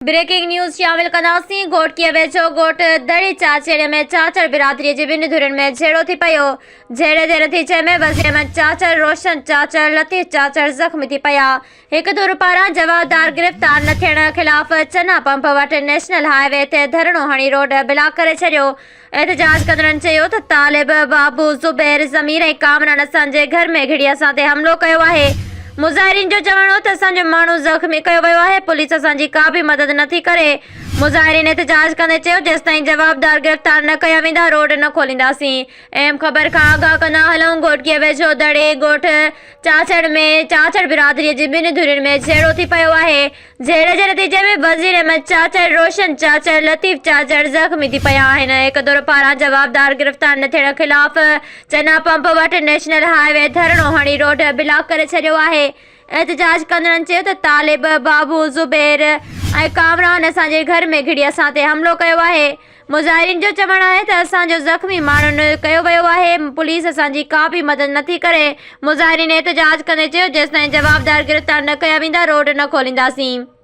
Breaking news शामिल कंदासीं। घोटकीअ वेझो ॻोठ दड़ी चाचेड़े में चाचड़ बिरादरी जी ॿिनि धुरियुनि में झेड़ो थी पियो। झेड़े जे नतीजे में वज़ीर अहमद चाचड़, रोशन चाचड़, लतीफ़ चाचड़ ज़ख़्मी थी पिया। हिकु धुर पारां जवाबदार गिरफ़्तार न थियण ख़िलाफ़ चन्ना पंप वटि नेशनल हाईवे ते धरणो हणी रोड ब्लॉक करे छॾियो। एहतजाज कंदड़नि चयो त तालिब, बाबू, ज़ुबैर, ज़मीर ऐं कामरान असांजे घर में घिड़ी असां ते हमिलो कयो आहे। मुज़ाहिरीन जो चवणो त असांजो माण्हू ज़ख़्मी कयो वियो आहे। पुलिस असांजी का बि मदद नथी करे। मुज़ाहिरीन एहतजाज कंदे चयो, जेसिताईं जवाबदार गिरफ़्तार न कया वेंदा रोड न खोलींदासीं। अहम ख़बर खां आगाह कंदा हलूं। घोटकीअ वेझो दड़े ॻोठ चाचड़ में चाचड़ बिरादरीअ जी ॿिनि धुरियुनि में झेड़ो थी पियो आहे। झेड़े जे नतीजे में वज़ीर अहमद चाचड़, रोशन चाचड़, लतीफ़ चाचड़ ज़ख़्मी थी पिया आहिनि। हिकु धुर पारां जवाबदार गिरफ़्तार न थियण ख़िलाफ़ चन्ना पंप वटि नेशनल हाईवे धरणो हणी रोड ब्लॉक करे छॾियो आहे। एहतजाज कंदड़नि चयो त तालिब, बाबू, ज़ुबैर ऐं कामरान असांजे घर में घिड़ी असां ते हमिलो कयो आहे। मुज़ाहिरीन जो चवणु आहे त असांजो ज़ख़्मी माण्हुनि कयो वियो आहे। पुलिस असांजी का बि मदद नथी करे। मुज़ाहिरीन एहतजाज कंदे चयो, जेसिताईं जवाबदार गिरफ़्तार न कया वेंदा रोड न खोलींदासीं।